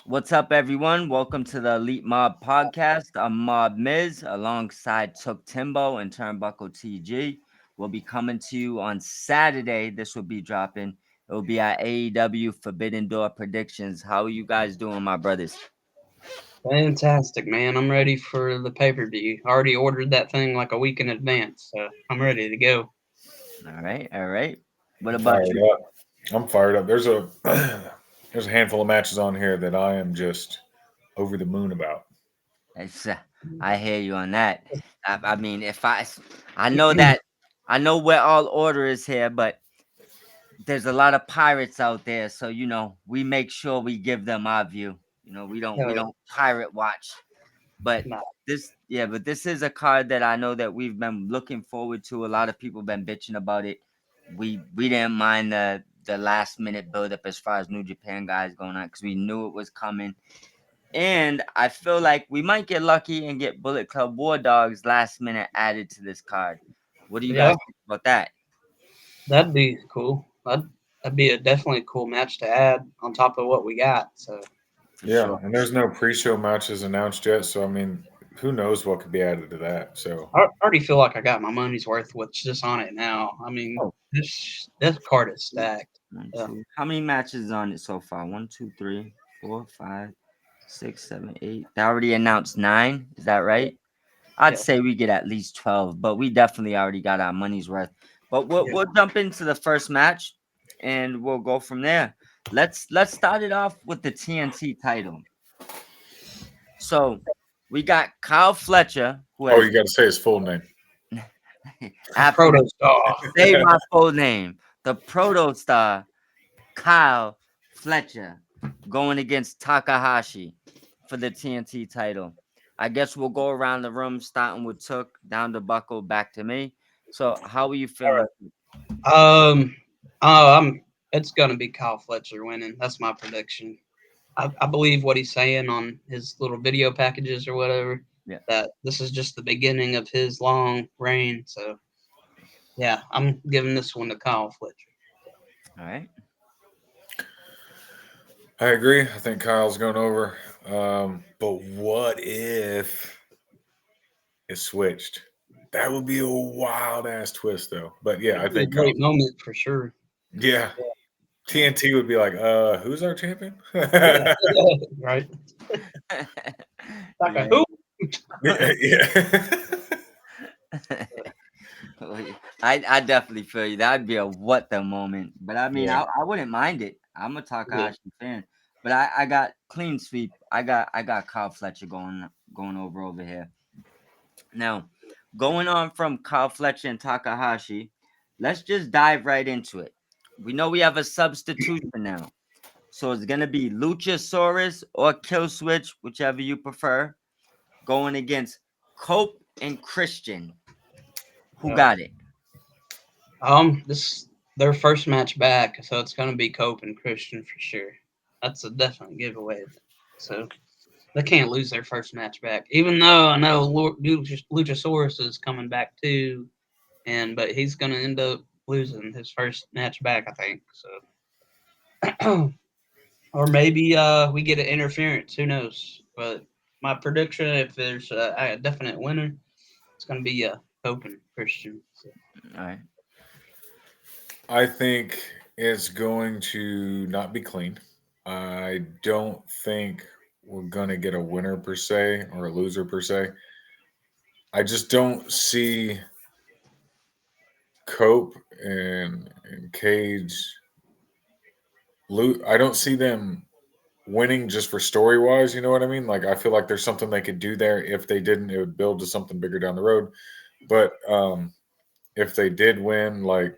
What's up, everyone? Welcome to the Elite Mob Podcast. I'm Mob Miz alongside Took Timbo and Turnbuckle TG. We'll be coming to you on Saturday. This will be dropping. It will be our AEW Forbidden Door predictions. How are you guys doing, my brothers? Fantastic, man. I'm ready for the pay-per-view. I already ordered that thing like a week in advance, so I'm ready to go. All right, all right. What I'm about fired you? up. I'm fired up. There's a handful of matches on here that I am just over the moon about. It's, I hear you on that. I mean, I know that, I know where all order is here, but there's a lot of pirates out there, so we make sure we give them our view. We don't pirate watch. But Nah, this is a card that I know that we've been looking forward to. A lot of people been bitching about it. We didn't mind the last minute build up as far as New Japan guys going on because we knew it was coming. And I feel like we might get lucky and get Bullet Club War Dogs last minute added to this card. What do you yeah, guys think about that? that'd be cool. That'd be a definitely cool match to add on top of what we got. So For Yeah, sure. and there's no pre-show matches announced yet, so I mean, who knows what could be added to that? So I already feel like I got my money's worth with just on it now. I mean, Oh, this card is stacked. one, Yeah, two. How many matches on it so far? One, two, three, four, five, 6, 7, 8. They already announced 9. Is that yeah, right? I'd yeah, say we get at least 12, but we definitely already got our money's worth. But we'll, yeah. we'll jump into the first match and we'll go from there. Let's start it off with the TNT title. So we got Kyle Fletcher, who oh, has you got to say his full name. absolutely Proto Star. say my full name, the Proto Star Kyle Fletcher, going against Takahashi for the TNT title. I guess we'll go around the room, starting with Took, down to Buckle, back to me. So, how are you All feeling? right. I'm. It's gonna be Kyle Fletcher winning. That's my prediction. I believe what he's saying on his little video packages or whatever, Yeah. that this is just the beginning of his long reign. So yeah, I'm giving this one to Kyle Fletcher. All right. I agree. I think Kyle's going over. But what if it switched? That would be a wild ass twist, though. But yeah, I It'd be a think Kyle. great moment for sure. Yeah, Yeah. TNT would be like, who's our champion? Yeah, right. Like a Yeah. who? Yeah. I definitely feel you. That'd be a what the moment. But I mean, Yeah. I wouldn't mind it. I'm a Yeah. Takahashi fan. But I got clean sweep. I got Kyle Fletcher going over here. Now, going on from Kyle Fletcher and Takahashi, let's just dive right into it. We know we have a substitution now. So it's gonna be Luchasaurus or Kill Switch, whichever you prefer, going against Cope and Christian. Who Yeah. got it? This their first match back, so it's gonna be Cope and Christian for sure. That's a definite giveaway. So they can't lose their first match back. Even though I know Luchasaurus is coming back too, but he's gonna end up losing his first match back, I think. So, or maybe we get an interference. Who knows? But my prediction, if there's a definite winner, it's gonna be Cope Christian. So, All right. I think it's going to not be clean. I don't think we're going to get a winner per se or a loser per se. I just don't see Cope and Cage. I don't see them winning just for story wise. You know what I mean? Like, I feel like there's something they could do there. If they didn't, it would build to something bigger down the road. But if they did win, like,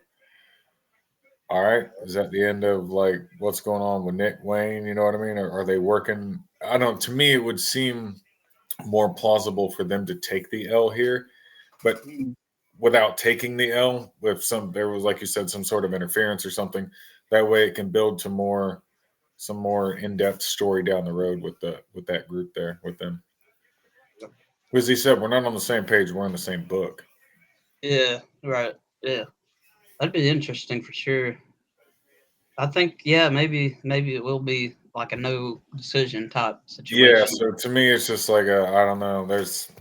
all right, is that the end of like what's going on with Nick Wayne? You know what I mean? Or are they working? I don't. To me, it would seem more plausible for them to take the L here, but mm, without taking the L, with some there was like you said some sort of interference or something. That way, it can build to some more in depth story down the road with that group there with them. As he said, we're not on the same page. We're in the same book. yeah, right. Yeah, that'd be interesting for sure. I think, yeah, maybe it will be like a no decision type Yeah, situation. so to me, it's just like I don't know. There's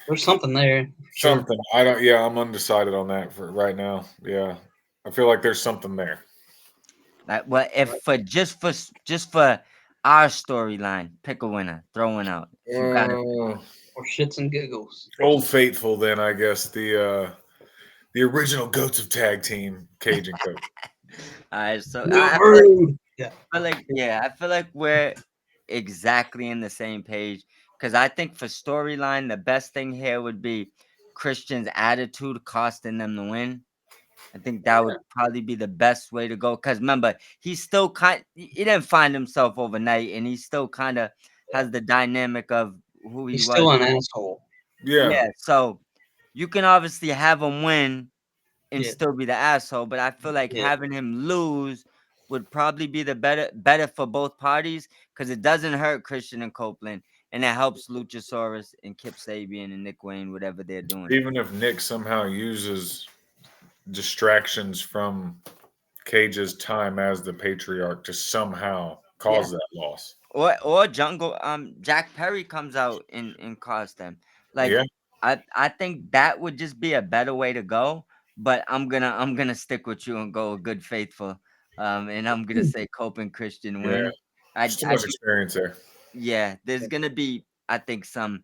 There's something there, for sure. something I don't. Yeah, I'm undecided on that for right now. Yeah, I feel like there's something there. Like, well, if Right. for our storyline, pick a winner, throw one out. If you got to, Uh, For shits and giggles. Old Faithful, then I guess the original goats of tag team, Cage and Cope. all right. So The I feel like, Brood. Yeah. yeah, I feel like we're exactly in the same page because I think for storyline, the best thing here would be Christian's attitude costing them the win. I think that would Yeah. probably be the best way to go. Because remember, he's still he didn't find himself overnight, and he still kind of Yeah. has the dynamic of who he He's was. still an asshole. Yeah, Yeah, so you can obviously have him win and Yeah. still be the asshole, but I feel like Yeah. having him lose would probably be the better for both parties because it doesn't hurt Christian and Copeland, and it helps Luchasaurus and Kip Sabian and Nick Wayne, whatever they're doing. even if Nick somehow uses distractions from Cage's time as the patriarch to somehow Yeah. cause that loss. Or Jungle Jack Perry comes out and costs them. Like Yeah, I think that would just be a better way to go. But I'm gonna stick with you and go good faithful. And I'm gonna say Cope and Christian yeah. win. There's too I much experience there. yeah, there's gonna be I think some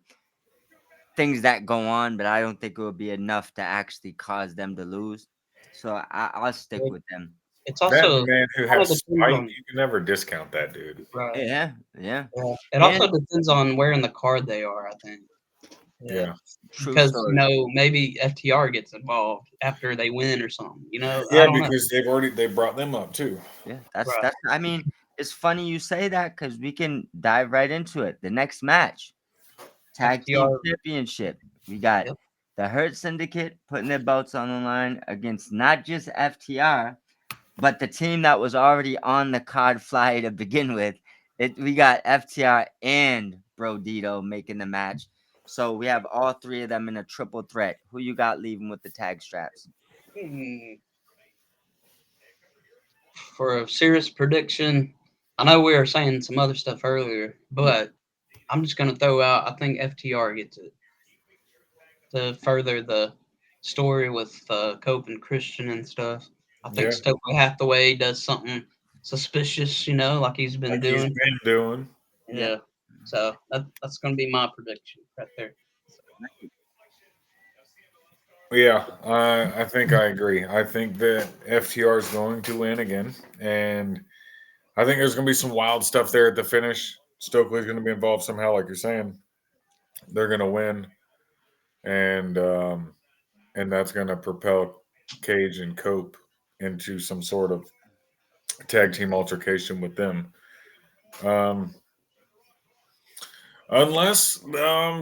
things that go on, but I don't think it will be enough to actually cause them to lose. So I'll stick Yeah. with them. It's That and also the man who kind of has depends spite, on you can never discount that dude. right. Yeah, yeah. Yeah. It And also depends on where in the card they are, I think. Yeah. Yeah. true Because, story. maybe FTR gets involved after they win or something. I Yeah, don't know. because they brought them up too. Yeah, Right. that's I mean, it's funny you say that because we can dive right into it. The next match, tag team FTR. championship. We got Yep. the Hurt Syndicate putting their belts on the line against not just FTR, but the team that was already on the card flyer to begin with. We got FTR and Brodito making the match. So we have all three of them in a triple threat. Who you got leaving with the tag straps? Hmm. For a serious prediction, I know we were saying some other stuff earlier, Yeah. but I'm just going to throw out, I think FTR gets it to further the story with Cope and Christian and stuff. I think Yeah, Stokely Hathaway does something suspicious, like he's been like he's doing. been doing. Yeah. Yeah. So that's going to be my prediction right there. Yeah, I think I agree. I think that FTR is going to win again, and I think there's going to be some wild stuff there at the finish. Stokely's going to be involved somehow, like you're saying. They're going to win, and that's going to propel Cage and Cope into some sort of tag team altercation with them. Um, Unless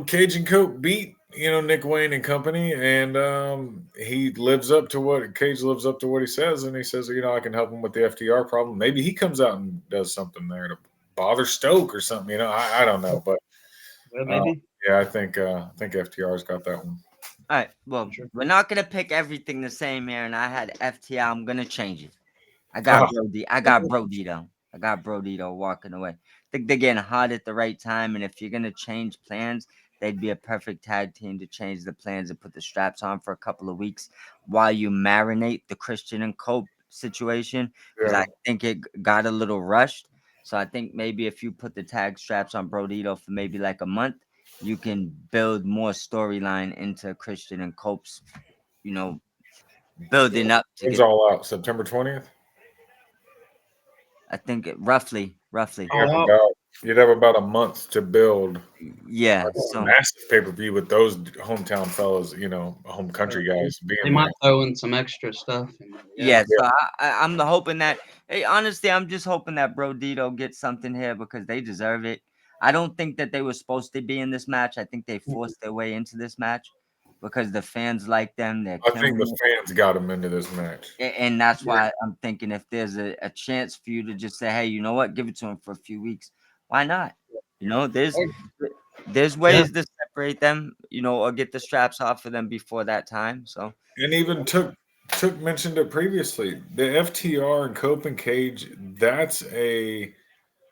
Cage and Cope beat Nick Wayne and company, and he lives up to what Cage lives up to what he says, and he says I can help him with the FTR problem. Maybe he comes out and does something there to bother Stoke or something. I don't know, but Well, uh, maybe. yeah, I think FTR's got that one. All right. For Well, sure. we're not gonna pick everything the same here, and I had FTR. I'm gonna change it. I got Oh, Brody. I got Brody though. I got Brody though walking away. I think they're getting hot at the right time, and if you're gonna change plans, they'd be a perfect tag team to change the plans and put the straps on for a couple of weeks while you marinate the Christian and Cope situation because yeah. I think it got a little rushed. So I think maybe if you put the tag straps on Brodito for maybe like a month, you can build more storyline into Christian and Cope's, you know, building up to When's get. all out? September 20th. I think roughly. You have All out. about you'd have about a month to build Yeah. like a So massive pay per view with those hometown fellas, home country They guys being might there. throw in some extra stuff in there. Yeah. yeah, Yeah, so I'm hoping that. Hey, honestly, I'm just hoping that Brodito gets something here because they deserve it. I don't think that they were supposed to be in this match. I think they Mhm. forced their way into this match because the fans like them. They're I think killing the it. fans got him into this match. And that's Yeah. why I'm thinking if there's a chance for you to just say, hey, you know what, give it to him for a few weeks. Why not? There's Yeah. ways to separate them, or get the straps off of them before that time. So And even took mentioned it previously. The FTR and Cope and Cage, that's a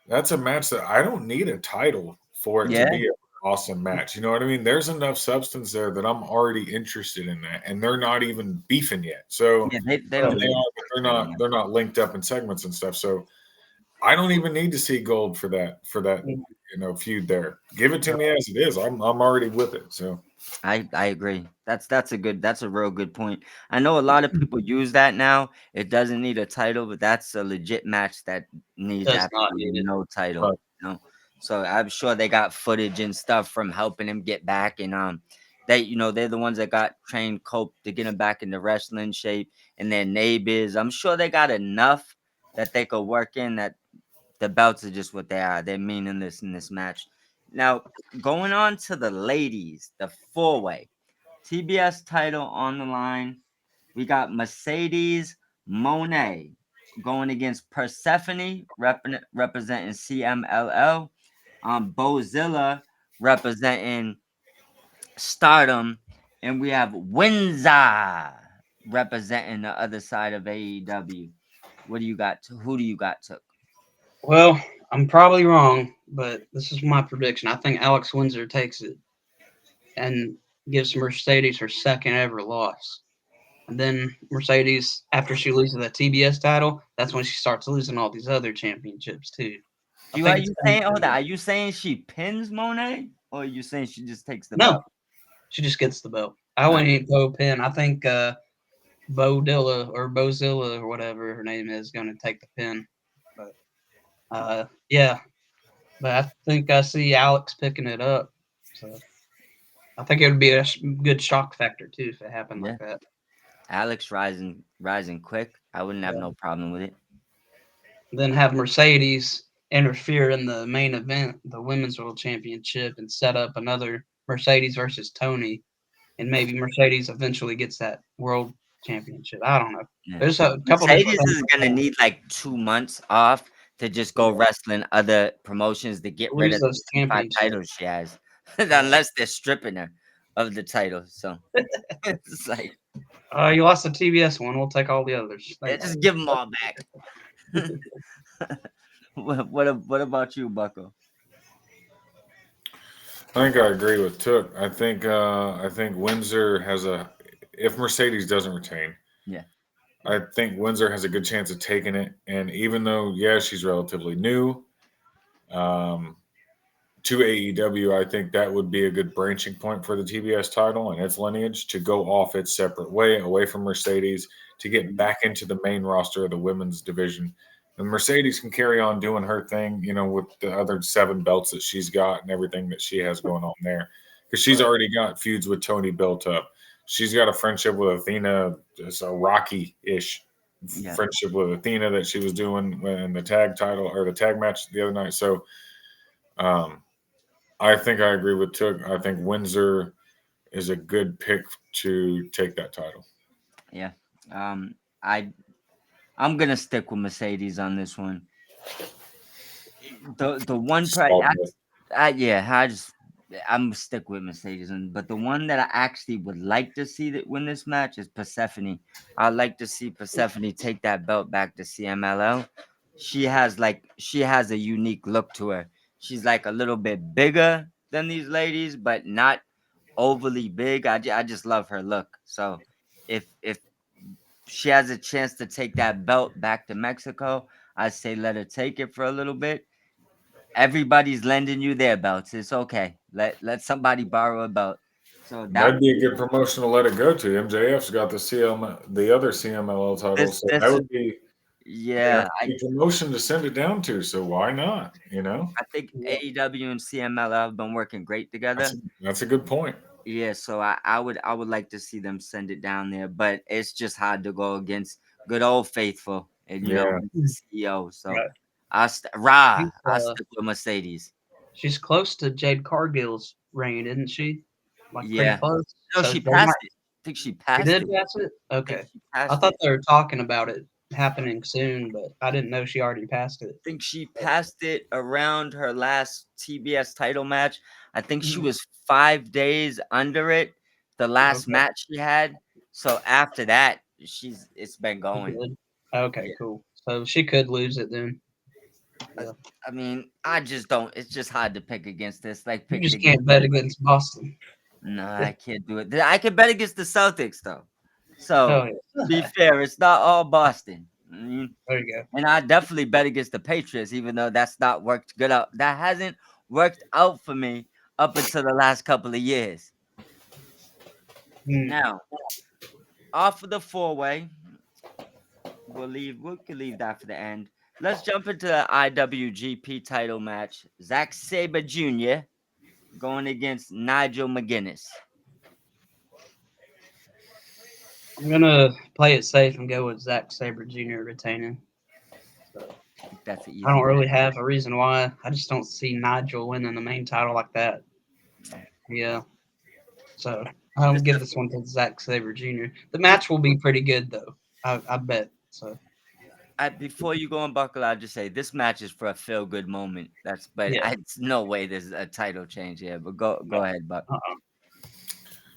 that's a match that I don't need a title for it to Yeah, be an awesome match. You know what I mean? There's enough substance there that I'm already interested in that, and they're not even beefing yet. So yeah, they I mean, don't they need are, but they're not linked up in segments and stuff. So I don't even need to see gold for that Mm, feud there. Give it to right. me as it is. I'm already with it. So I agree. That's a real good point. I know a lot of people use that now. It doesn't need a title, but that's a legit match that needs Does not absolutely need it. no title. right. You know, so I'm sure they got footage and stuff from helping him get back, and they they're the ones that got trained Cope to get him back into wrestling shape, and their neighbors. I'm sure they got enough that they could work in that the belts are just what they are. They're meaningless in this match. Now, going on to the ladies, the four-way TBS title on the line. We got Mercedes Monet going against Persephone, representing CMLL. Bozilla representing Stardom, and we have Windsor representing the other side of AEW. What do you got? Who do you got? Took? Well, I'm probably wrong, but this is my prediction. I think Alex Windsor takes it and gives Mercedes her second ever loss. And then Mercedes, after she loses that TBS title, that's when she starts losing all these other championships too. I Are think it's you gonna saying? Hold on. be Are you saying she pins Monet, or are you saying she just takes the belt? no, she just gets the belt. I Uh, wouldn't go pin. I think Bodilla or Bozilla or whatever her name is going to take the pin. But yeah, but I think I see Alex picking it up. So I think it would be a good shock factor too if it happened yeah, like that. Alex rising quick. I wouldn't have Yeah. no problem with it. Then have Mercedes interfere in the main event, the Women's World Championship, and set up another Mercedes versus Tony, and maybe Mercedes eventually gets that World Championship. I don't know. Yeah, There's a couple different Mercedes things is like gonna that. need like 2 months off to just go Yeah, wrestling other promotions to get rid lose of the those 25 championships. titles she has, Yeah. unless they're stripping her of the title. So it's like, You lost the TBS one. We'll take all the others. yeah, Thanks. just give them all back. What about you, Bucko? I think I agree with Took. I think Windsor has a if Mercedes doesn't retain, Yeah, I think Windsor has a good chance of taking it. And even though, yeah, she's relatively new um, to AEW, I think that would be a good branching point for the TBS title and its lineage to go off its separate way, away from Mercedes, to get back into the main roster of the women's division. And Mercedes can carry on doing her thing, with the other seven belts that she's got and everything that she has going on there. Because she's Right. already got feuds with Tony built up. She's got a friendship with Athena, it's a Rocky ish yeah, friendship with Athena that she was doing in the tag title or the tag match the other night. So um, I think I agree with Took. I think Windsor is a good pick to take that title. yeah. Um, I I'm gonna stick with Mercedes on this one. The one part, Solid. yeah, I'm stick with Mercedes, but the one that I actually would like to see that win this match is Persephone. I'd like to see Persephone take that belt back to CMLL. She has a unique look to her. She's like a little bit bigger than these ladies, but not overly big. I just love her look. So if she has a chance to take that belt back to Mexico, I say let her take it for a little bit. Everybody's lending you their belts. It's okay. Let somebody borrow a belt. So that That'd be a good promotion to let it go to. MJF's got the other CMLL title, this so that this is would be yeah. a promotion to send it down to. So why not? I think Yeah. AEW and CMLL have been working great That's together. that's a good point. Yeah, so I would like to see them send it down there, but it's just hard to go against good old faithful, and Yeah, he's the CEO. So Right. She's, I stick with Mercedes. she's close to Jade Cargill's reign, isn't she? Like pretty Yeah, close. no, So she they might. passed it. I think she She passed did it. pass it. I think Okay. she I passed thought it. they were talking about it happening soon, but I didn't know she already passed it. Think she passed it around her last TBS title match. I think she Mhm. was 5 days under it, the last Okay. match she had. So after that, it's been She going. did. Okay. Yeah, Cool. So she could lose it then. I, Yeah. I mean, I just don't. It's just hard to pick against this. Like You picking just against can't bet anybody. against Boston. No, I can't do it. I can bet against the Celtics though. So Oh be yeah. fair, it's not all Boston. There you go. And I definitely bet against the Patriots, even though that's not worked good out. That hasn't worked out for me up until the last couple of years. Mm. Now, off of the four-way, we can leave that for the end. Let's jump into the IWGP title match. Zack Sabre Jr. going against Nigel McGuinness. I'm gonna play it safe and go with Zack Sabre Jr. retaining. So I think that's an I easy don't match. really have a reason why. I just don't see Nigel winning the main title like that. Yeah. So I'll This give this one to Zack Sabre Jr. The match will be pretty good though. I bet. So before you go on buckle, I'll just say this match is for a feel good moment. But yeah. it's no way there's a title change here. But go ahead, Buck. Uh-uh.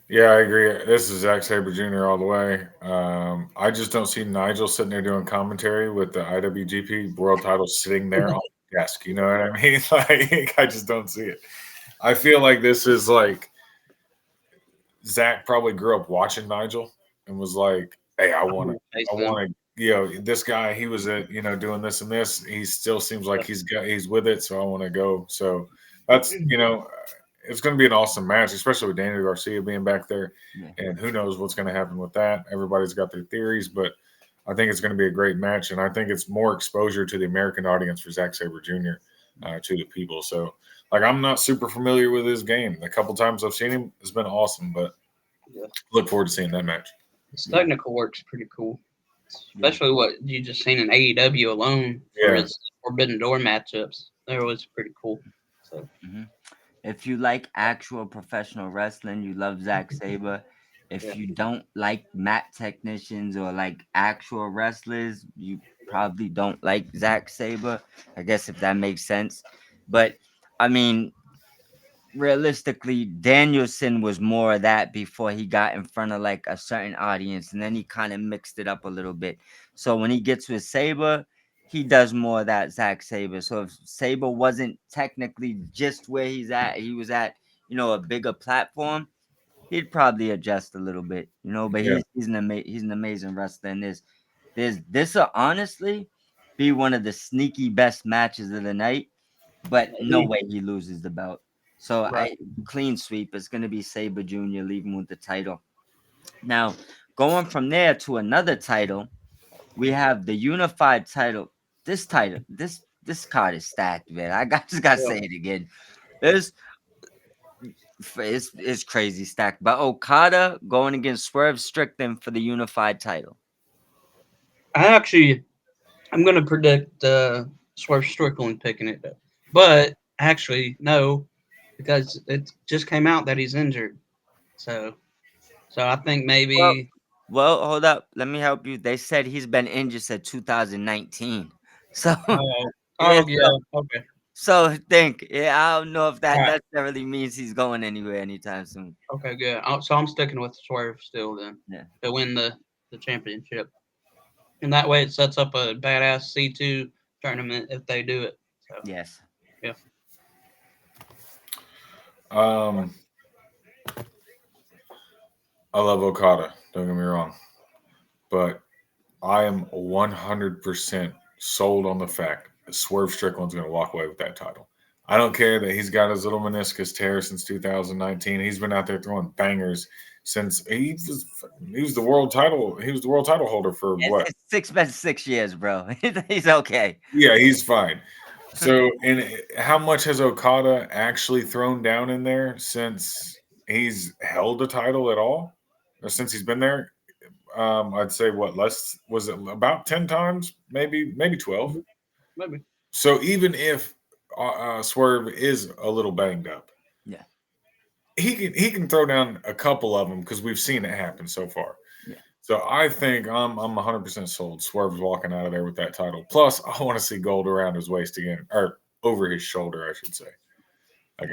Yeah, I agree. This is Zack Sabre Jr. all the way. I just don't see Nigel sitting there doing commentary with the IWGP World Title sitting there on the desk. You know what I mean? Like, I just don't see it. I feel like this is like Zach probably grew up watching Nigel and was like, "Hey, I'm gonna face I them. want to, this guy. He was at, doing this and this. He still seems like he's with it. So I want to go. So that's, it's going to be an awesome match, especially with Daniel Garcia being back there. Yeah. And who knows what's going to happen with that? Everybody's got their theories, but I think it's going to be a great match, and I think it's more exposure to the American audience for Zack Sabre Jr. To the people. So, like, I'm not super familiar with his game. The couple times I've seen him, it's been awesome. But Yeah. look forward to seeing that match. His Yeah. technical work's pretty cool. Yeah. Especially what you just seen in AEW alone for Yeah, his Forbidden Door matchups. There was pretty cool. So hmm If you like actual professional wrestling, you love Zack Sabre. If yeah. you don't like mat technicians or like actual wrestlers, you probably don't like Zack Sabre. I guess if that makes sense. But I mean, realistically, Danielson was more of that before he got in front of like a certain audience, and then he kind of mixed it up a little bit. So when he gets with Saber, he does more of that Zack Saber. So if Saber wasn't technically just where he was at, a bigger platform, he'd probably adjust a little bit, But yeah, he's an amazing wrestler. And this will honestly be one of the sneaky best matches of the night, but no Maybe. way he loses the belt. So Right. I clean sweep. It's gonna be Saber Jr. leaving with the title. Now, going from there to another title, we have the unified title. This card is stacked, man. Just gotta Yeah. say it again. This it's crazy stacked. But Okada going against Swerve Strickland for the unified title. I'm gonna predict Swerve Strickland picking it up. But actually no, because it just came out that he's injured. So I think Well, maybe well, hold up. Let me help you. They said he's been injured since 2019. So oh yeah, yeah, okay. I don't know if that All right. necessarily means he's going anywhere anytime soon. Okay, good. So I'm sticking with Swerve still then Yeah. to win the championship. And that way it sets up a badass C2 tournament if they do it. So Yes. yeah. um, I love Okada. Don't get me wrong, but I am 100% sold on the fact that Swerve Strickland's going to walk away with that title. I don't care that he's got his little meniscus tear since 2019. He's been out there throwing bangers since he was the world title. He was the world title holder for what? It's been 6 years, bro. He's okay. Yeah, he's fine. So, and how much has Okada actually thrown down in there since he's held a title at all, or since he's been there? I'd say what less was it about 10 times, maybe 12. Mhm. Maybe. So even if Swerve is a little banged up, Yeah. he can throw down a couple of them because we've seen it happen so far. Yeah. So I think I'm 100% sold. Swerve's walking out of there with that title. Plus, I want to see gold around his waist again, or over his shoulder, I should say. Yeah.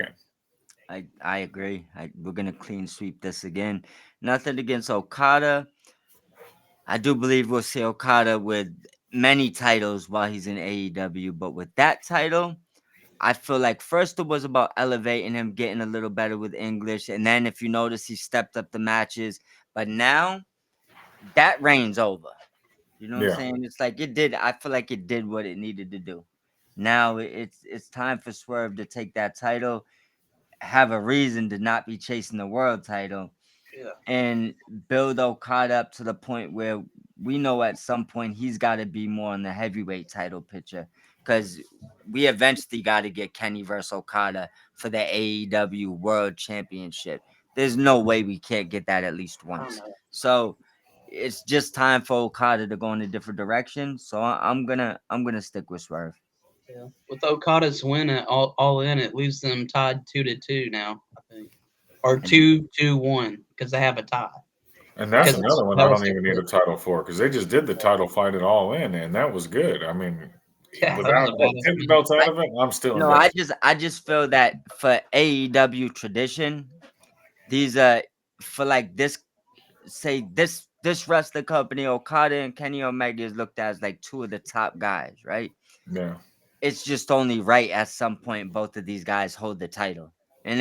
Again, I agree. We're gonna clean sweep this again. Nothing against Okada. I do believe we'll see Okada with many titles while he's in AEW, but with that title, I feel like first it was about elevating him, getting a little better with English, and then if you notice, he stepped up the matches. But now that reign's over. You know what I'm Yeah. saying? It's like it did. I feel like it did what it needed to do. Now it's time for Swerve to take that title, have a reason to not be chasing the world title, Yeah. and build Okada up to the point where we know at some point he's got to be more in the heavyweight title picture, because we eventually got to get Kenny versus Okada for the AEW World Championship. There's no way we can't get that at least I once. know. So it's just time for Okada to go in a different direction. So I'm gonna stick with Swerve. Yeah. With Okada's win at all in, it leaves them tied 2-2 now, I think. Or And 2-1 because they have a tie. And that's Because another one I that was don't the even need split. a title for because they just did the title fight it all in, and that was good. I mean, Yeah, that was without a getting badass 10 match. belts out of it, I'm still no, I invested. just I just feel that for AEW tradition, these for like this, say this wrestler company, Okada and Kenny Omega is looked at as like two of the top guys, right? Yeah. It's just only right at some point both of these guys hold the title. And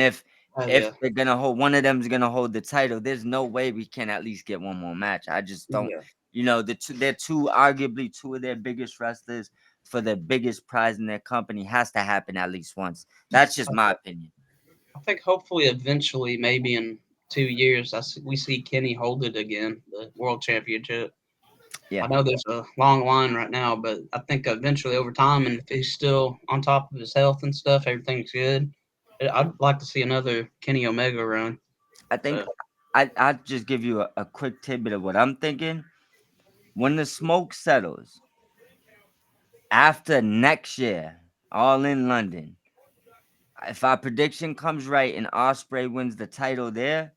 Oh, if yeah. they're gonna hold one of them's gonna hold the title, there's no way we can at least get one more match. I just don't, Yeah. they're two, arguably two of their biggest wrestlers for the biggest prize in their company, has to happen at least once. That's just my opinion. I think hopefully eventually, maybe in 2 years, we see Kenny hold it again, the world championship. I Yeah. know there's a long line right now, but I think eventually over time, and if he's still on top of his health and stuff, everything's good. I'd like to see another Kenny Omega run. I think So, I just give you a quick tidbit of what I'm thinking. When the smoke settles after next year, all in London, if our prediction comes right and Osprey wins the title there,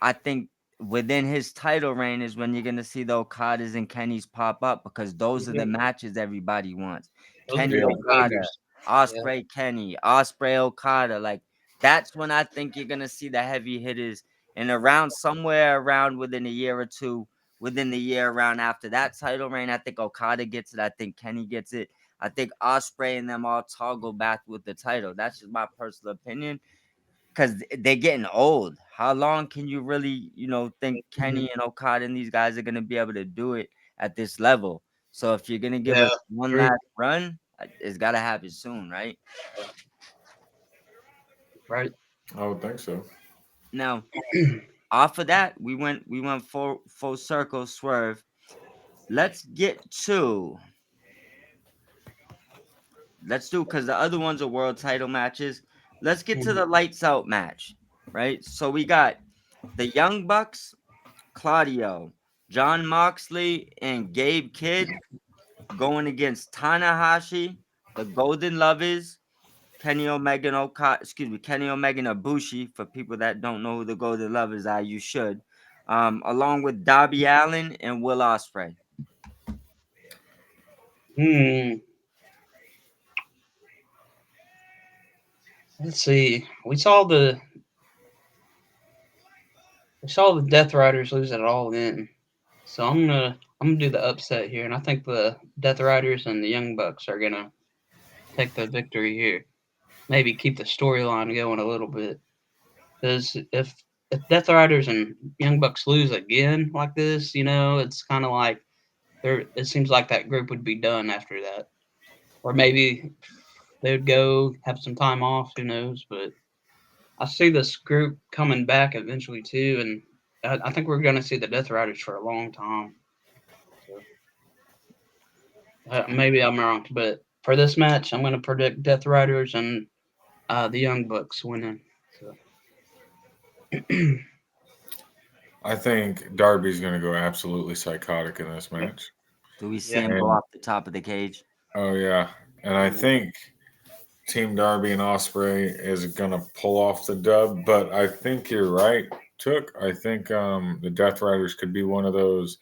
I think within his title reign is when you're gonna see the Okadas and Kennys pop up, because those are the mhm, matches everybody wants. those would Kenny be Yeah. good Okada, majors. Yeah. Osprey Kenny, Osprey Okada. Like that's when I think you're gonna see the heavy hitters. And around somewhere around within a year or two, within the year around after that title reign, I think Okada gets it. I think Kenny gets it. I think Osprey and them all toggle back with the title. That's just my personal opinion, because they're getting old. How long can you really, think Mhm. Kenny and Okada and these guys are gonna be able to do it at this level? So if you're gonna give Yeah. us one True. last run, it's gotta happen soon, right? Yeah. Right. I would think so. Now, off of that, we went full circle, Swerve. Let's get to let's do, because the other ones are world title matches. Let's get to Mhm. the lights out match, right? So we got the Young Bucks, Claudio, John Moxley, and Gabe Kidd going against Tanahashi, the Golden Lovers, Kenny Omega and Kenny Omega and Ibushi. For people that don't know who the Golden Lovers are, you should. Along with Darby Allen and Will Ospreay. Hmm. Let's see. We saw the Death Riders lose it all in. So I'm gonna do the upset here, and I think the Death Riders and the Young Bucks are gonna take the victory here. Maybe keep the storyline going a little bit. Because if Death Riders and Young Bucks lose again like this, it's kind of like there. It seems like that group would be done after that, or maybe they would go have some time off. Who knows? But I see this group coming back eventually too, and I think we're gonna see the Death Riders for a long time. So maybe I'm wrong, but for this match, I'm gonna predict Death Riders and the Young Bucks winning. So I think Darby's going to go absolutely psychotic in this match. Do we see yeah. him go And off the top of the cage? oh yeah, and I think Team Darby and Osprey is going to pull off the dub, but I think you're right, Took. I think the Death Riders could be one of those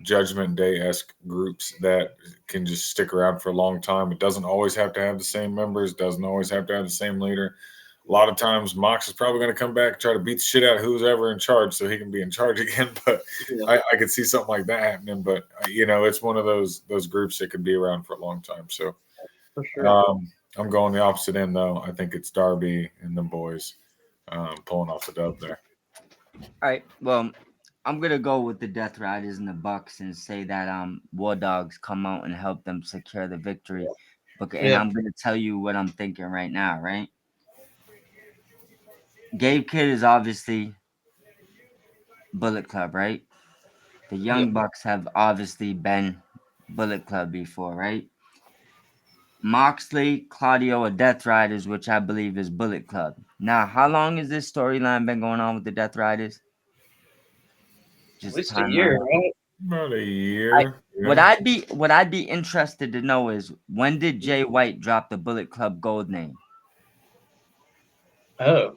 Judgment Day esque groups that can just stick around for a long time. It doesn't always have to have the same members, doesn't always have to have the same leader. a lot of times Mox is probably going to come back, try to beat the shit out of who's ever in charge so he can be in charge again. But Yeah, I could see something like that happening. But it's one of those groups that could be around for a long time. So for sure. I'm going the opposite end though. I think it's Darby and the boys pulling off the dub there. All right. Well, I'm gonna go with the Death Riders and the Bucks and say that War Dogs come out and help them secure the victory. And Yeah, I'm gonna tell you what I'm thinking right now, right? Gabe Kidd is obviously Bullet Club, right? The yeah. Young Bucks have obviously been Bullet Club before, right? Moxley, Claudio are Death Riders, which I believe is Bullet Club. Now, how long has this storyline been going on with the Death Riders? At Just least a year, timeline. right? About a I year. what Yeah. I'd be interested to know is when did Jay White drop the Bullet Club gold name? Oh,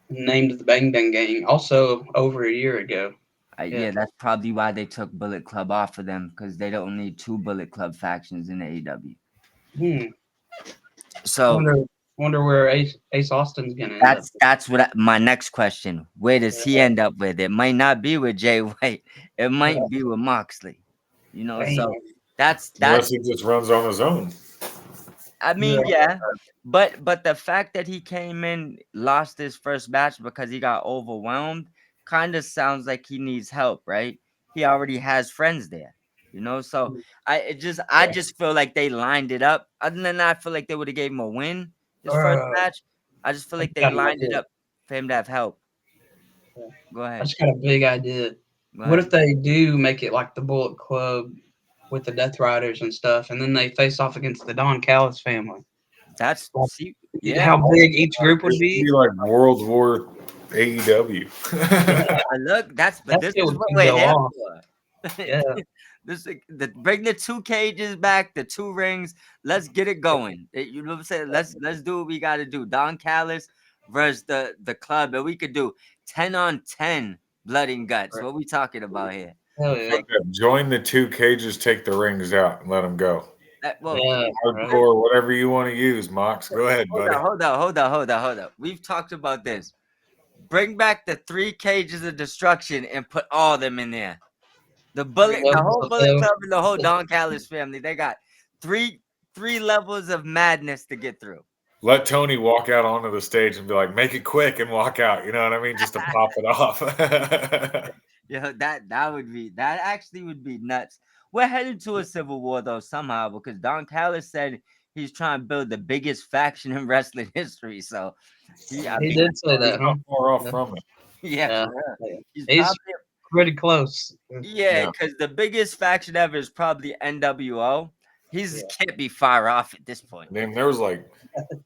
named the Bang Bang Gang. Also, over a year ago. Yeah. Yeah, that's probably why they took Bullet Club off of them because they don't need two Bullet Club factions in the AEW. Hmm. So Wonder, wonder where Ace Austin's gonna end up. that's my next question. Where does he Yeah. end up with? It might not be with Jay White. It Yeah. might be with Moxley. Damn. So that's Unless he just runs on his own. I Yeah. mean, yeah, but the fact that he came in, lost his first match because he got overwhelmed, kind of sounds like he needs help, right? He already has friends there, So I just feel like they lined it up. Other than that, I feel like they would have gave him a win his first Uh, match. I just feel I like they got an lined it idea. up for him to have help. Yeah. Go I ahead, just got a big idea. go What ahead. if they do make it like the Bullet Club with the Death Riders and stuff, and then they face off against the Don Callis family? That's Like, see, yeah. how big each group would It would be? be like World War AEW. Yeah, Look, but that this shit is would what we're go here off. for. Yeah, Bring the two cages back, the two rings. Let's get it going. You know what I'm saying? Let's do what we got to do. Don Callis versus the club, and we could do 10-on-10 blood and guts. right. What we talking about here? Hell yeah, Like Join the two cages, take the rings out, and let them go. well, yeah, right. Hardcore, whatever you want to use, Mox. Go ahead, hold buddy. on, hold on. We've talked about this. Bring back the three cages of destruction and put all them in there. Three The levels whole of Bullet hell. Club and the whole Don Callis family. They got three levels of madness to get through. Let Tony walk out onto the stage and be like, make it quick and walk out. You know what I mean? Just to pop it off. Yeah, that actually would be nuts. We're headed to a civil war though somehow because Don Callis said he's trying to build the biggest faction in wrestling history. So I He mean, did say He's that, huh? not far off Yeah, from it. yeah, yeah. for real. Yeah. He's He's probably pretty close. yeah, Yeah. because the biggest faction ever is probably NWO. He's Yeah. can't be far off at this point. Damn, there was like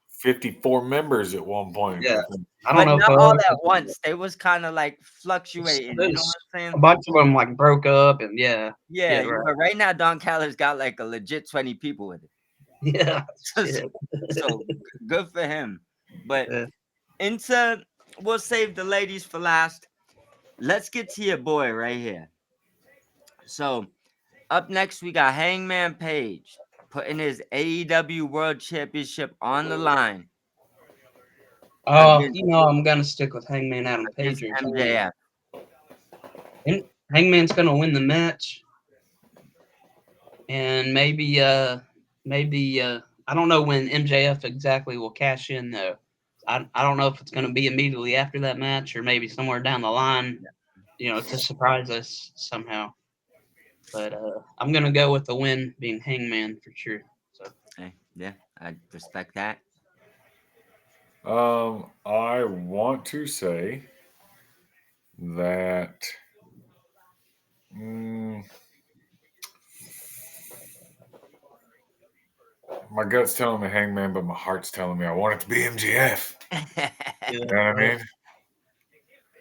54 members at one point. Yeah. I think. I don't But know if not all they'll at once. They was kind of like fluctuating. You know there's what I'm a saying? bunch of them like broke up and yeah, Yeah, right. but right now Don Callis got like a legit 20 people with it. Yeah, So, shit. good for him. But Yeah. into we'll save the ladies for last. Let's get to your boy right here. So up next we got Hangman Page putting his AEW World Championship on the line against I'm gonna stick with Hangman Adam Page here too. MJF. And Hangman's gonna win the match, and maybe I don't know when MJF exactly will cash in though. I don't know if it's gonna be immediately after that match or maybe somewhere down the line, to surprise us somehow. But I'm gonna go with the win being Hangman for sure. So Hey, yeah, I respect that. I want to say that mm, my gut's telling me Hangman, but my heart's telling me I want it to be MGF. yeah, You know what I mean?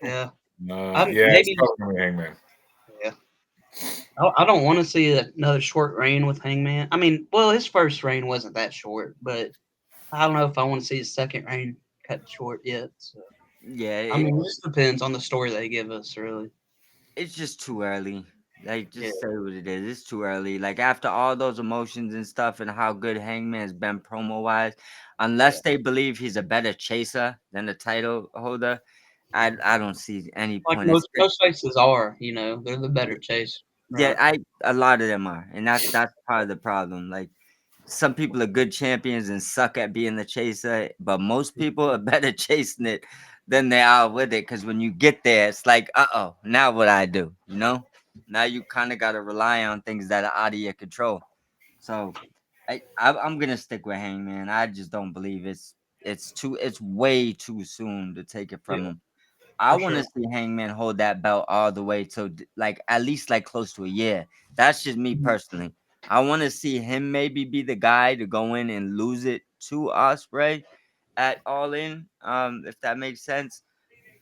yeah. Yeah, it's Maybe probably gonna be Hangman. yeah. I don't want to see another short reign with Hangman. I mean, well, his first reign wasn't that short, but I don't know if I want to see his second reign cut short yet. So Yeah, I mean, it just depends on the story they give us, really. it's just too early. Like, Yeah, just say what it is. It's too early. Like, after all those emotions and stuff and how good Hangman's been promo wise, yeah. unless they believe he's a better chaser than the title holder, I don't see any Like point in most faces are, they're the better chase, yeah, right? a lot of them are, and that's part of the problem. Like, some people are good champions and suck at being the chaser, but most people are better chasing it than they are with it. Because when you get there, it's like, now what I do, Now you kind of got to rely on things that are out of your control. So I'm gonna stick with Hangman. I just don't believe it's way too soon to take it Yeah, from him. I for want to sure. see Hangman hold that belt all the way to like at least like close to a year. That's just me Mhm. personally. I want to see him maybe be the guy to go in and lose it to Osprey at All In, if that makes sense,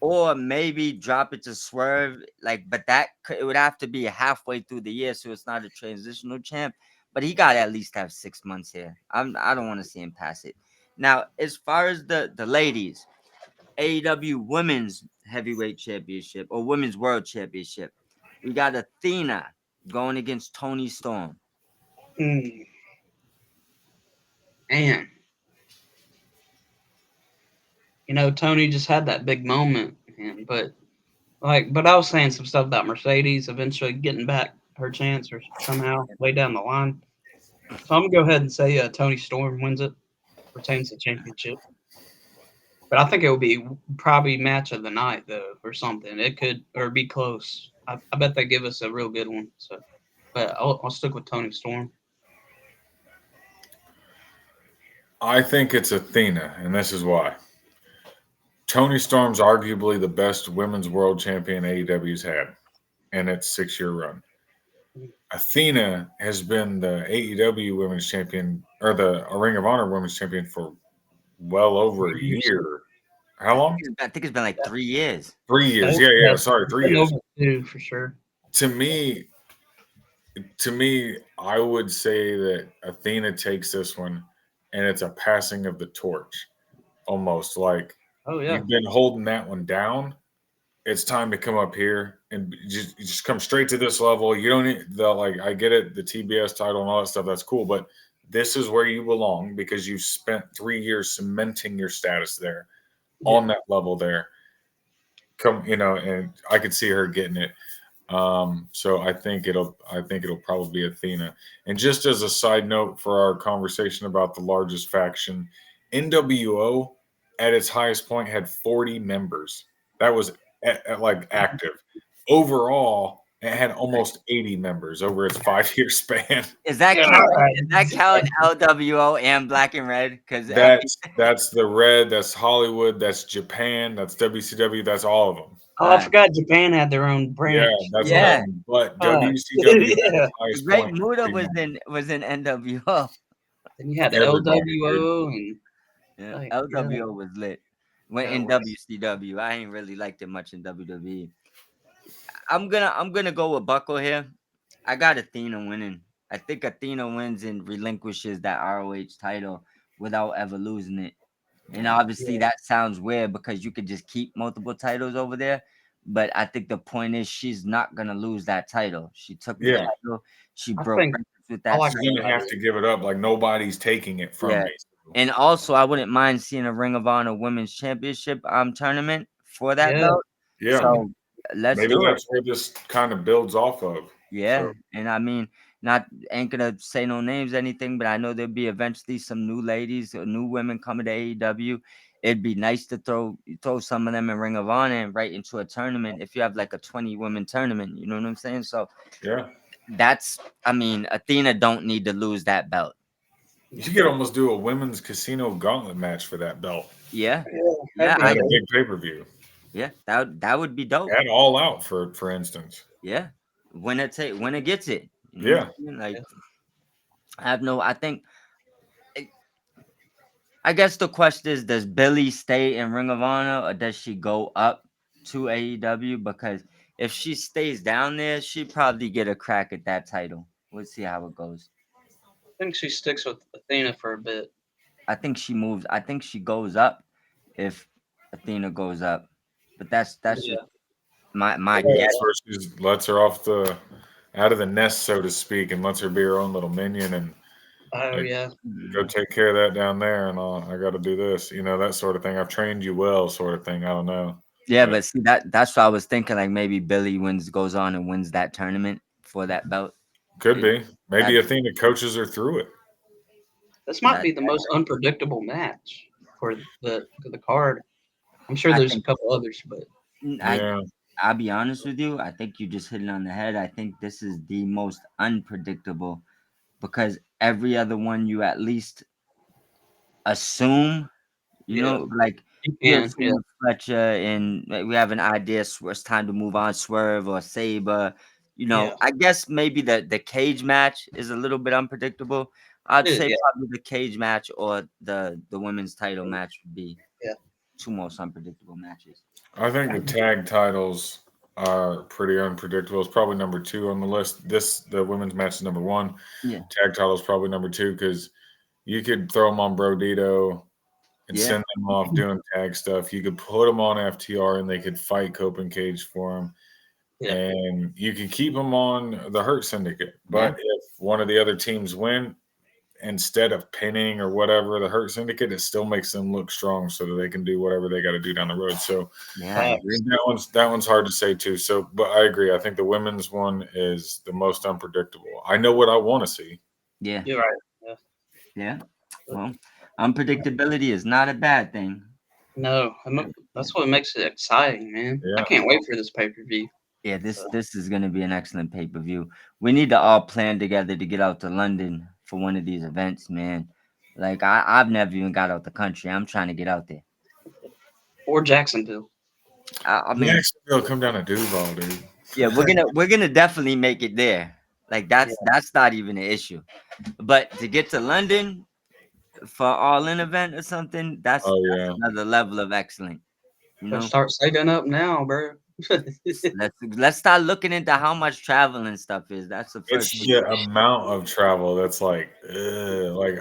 or maybe drop it to Swerve. Like, but it would have to be halfway through the year, so it's not a transitional champ. But he got to at least have 6 months here. I don't want to see him pass it. Now, as far as the ladies. AEW Women's Heavyweight Championship or Women's World Championship. We got Athena going against Tony Storm. Mm, man, Tony just had that big moment, man. But I was saying some stuff about Mercedes eventually getting back her chance or somehow way down the line. So I'm gonna go ahead and say Tony Storm wins it, retains the championship. But I think it will be probably match of the night though, or something. It could or be close. I bet they give us a real good one. So, but I'll stick with Tony Storm. I think it's Athena, and this is why. Tony Storm's arguably the best women's world champion AEW's had in its 6 year run. Athena has been the AEW women's champion or the Ring of Honor women's champion for well over a Years. year. How long? I think it's been like 3 years. 3 years. Oh, Yeah, yeah, yeah. Sorry, it's 3 years. over two for sure. To me, I would say that Athena takes this one, and it's a passing of the torch, almost like Oh yeah, you've been holding that one down. It's time to come up here and just come straight to this level. You don't need the like. I get it, the TBS title and all that stuff. That's cool, but this is where you belong because you spent 3 years cementing your status there yeah. on that level there. And I could see her getting it. So I think it'll probably be Athena. And just as a side note for our conversation about the largest faction, NWO at its highest point had 40 members. That was like active. Overall, it had almost 80 members over its 5 year span. Is that count? Is that count LWO and Black and Red? Because That's the Red, that's Hollywood, that's Japan, that's WCW, that's all of them. Oh, I forgot Japan had their own Yeah, branch. that's all of yeah, them. But Fuck. WCW at Yeah. its highest Great point, Muda 40 was members. in NWO. Then you had the Everybody, dude. LWO and Yeah, like yeah, LWO was lit. Went that in was WCW. I ain't really liked it much in WWE. I'm gonna go with Buckle here. I got Athena winning. I think Athena wins and relinquishes that ROH title without ever losing it. And obviously yeah. that sounds weird because you could just keep multiple titles over there. But I think the point is she's not gonna lose that title. She took the Yeah, title. She I broke think records with I that like she's that gonna title. have better. to give it up. Like nobody's taking it from Yeah. me. And also I wouldn't mind seeing a Ring of Honor Women's Championship tournament for that Yeah, belt. Yeah, yeah, So let's maybe do it. that's where this kind of builds off of. Yeah, So and I mean, not ain't gonna say no names, or anything, but I know there'll be eventually some new ladies or new women coming to AEW. It'd be nice to throw some of them in Ring of Honor and right into a tournament. If you have like a 20 women tournament, you know what I'm saying? So yeah, I mean, Athena don't need to lose that belt. you could almost do a women's casino gauntlet match for that belt Yeah, yeah. yeah, That'd be at a cool. big pay per view. yeah, that would be dope. And all out for instance. Yeah, when it gets it, you know what Yeah, I'm saying? Like, Yeah. I think I guess the question is, does Billy stay in Ring of Honor or does she go up to AEW? Because if she stays down there, she probably get a crack at that title. We'll see how it goes. I think she sticks with Athena for a bit. I think she moves. I think she goes up if Athena goes up. But that's just Yeah, my yeah, guess. that's where she lets her off out of the nest, so to speak, and lets her be her own little minion and Oh like yeah, go Mhm. take care of that down there, and I got to do this, that sort of thing. I've trained you well, sort of thing. I don't know, Yeah, but but see that's what I was thinking. Like maybe Billy goes on and wins that tournament for that belt. could It, be that maybe Athena coaches her through it. this might that be the most unpredictable match for the card. I'm sure I there's a think couple others, but I Yeah, I'll be honest with you. I think you just hit it on the head. I think this is the most unpredictable because every other one you at least assume. yeah, Like you we can. Yeah, assume Fletcher and we have an idea it's time to move on, Swerve or Saber. yeah, I guess maybe the cage match is a little bit unpredictable. I'd say yeah, probably the cage match or the women's title match would be yeah. two most unpredictable matches. I think the tag titles are pretty unpredictable. It's probably number two on the list. The women's match is number one. Yeah, Tag title is probably number two because you could throw them on Brodito and yeah, send them off doing tag stuff. You could put them on FTR and they could fight Cope and Cage for them. Yeah. And you could keep them on the Hurt Syndicate. yeah, But if one of the other teams win, instead of pinning or whatever the Hurt Syndicate, it still makes them look strong so that they can do whatever they got to do down the road. So yeah. I agree. Facts. that one's hard to say too. So, but I agree. I think the women's one is the most unpredictable. I know what I want to see. Yeah, You're right. Yeah. yeah. Well, unpredictability is not a bad thing. No, Yeah. that's what makes it exciting, man. I Yeah, can't wait for this pay per view. Yeah, this So this is gonna be an excellent pay per view. We need to all plan together to get out to London for one of these events, man. Like I've never even got out the country. I'm trying to get out there. or Jacksonville. I mean, Jacksonville come down to Duval, dude. yeah, we're gonna definitely make it there. Like Yeah, that's not even an issue. But to get to London for all in event or something, that's Oh that's yeah, another level of excellent. You better know, start saving up now, bro. let's start looking into how much travel and stuff is. That's the first it's thing. the amount of travel that's like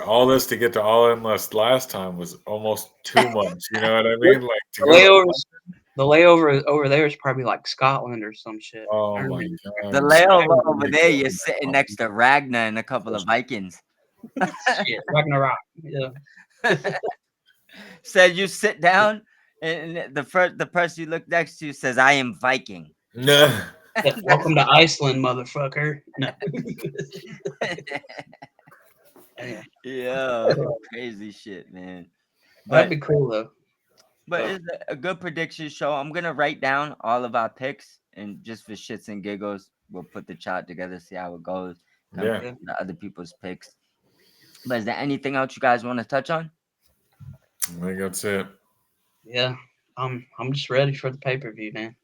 all this to get to all in last time was almost too much. You know what I mean? Like to The go to. layovers, the layover over there is probably like Scotland or some shit. Oh I my remember. The God, layover Scotland over would be there, you're good. sitting next to Ragnar and a couple of Vikings. Shit, Ragnarok. Yeah. Said you sit down, and the person you look next to says, "I am Viking." No. Yeah, welcome to Iceland, motherfucker. No. Damn. Yeah, crazy shit, man. That'd But be cool though. but So it's a good prediction show. I'm gonna write down all of our picks, and just for shits and giggles, we'll put the chart together, see how it goes, Yeah, compare yeah, the other people's picks. But is there anything else you guys want to touch on? I think that's it. yeah. I'm just ready for the pay per view, man.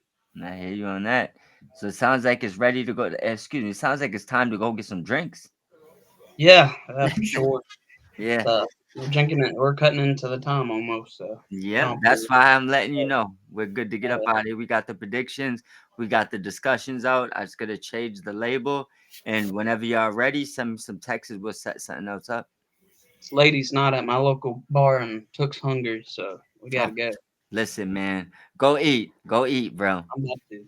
I hear you on that. So it sounds like it's ready to go. Excuse me. It sounds like it's time to go get some drinks. Yeah, for sure. Yeah. We're drinking it. We're cutting into the time almost. So Yep. I'm That's why I'm letting you know. We're good to get up uh, out of here. We got the predictions. We got the discussions out. I just gotta change the label. And whenever y'all ready, send me some texts. We'll set something else up. it's ladies' night at my local bar, and Took's hungry, so we Oh, gotta go. listen, man. Go eat. Go eat, bro. I'm about to.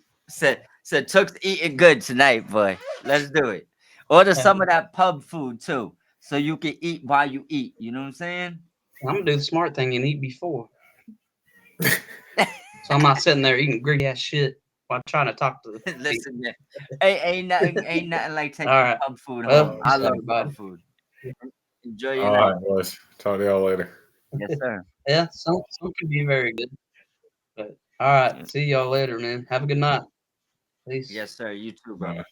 Said Took's eating good tonight, boy. Let's do it. Order Yeah, some of that pub food too. So you can eat while you eat. You know what I'm saying? I'm gonna do the smart thing and eat before, so I'm not sitting there eating greedy ass shit while trying to talk to the people. Listen, man. Ain't nothing like All taking right. pub food home. Well, Oh, I peace out, love man. everybody. pub food. Enjoy your All night. right, boys. Talk to y'all later. Yes, sir. Yeah, some can be very good. But all right, Yeah. see y'all later, man. Have a good night. Peace. Yes, sir. You too, bro. Bye.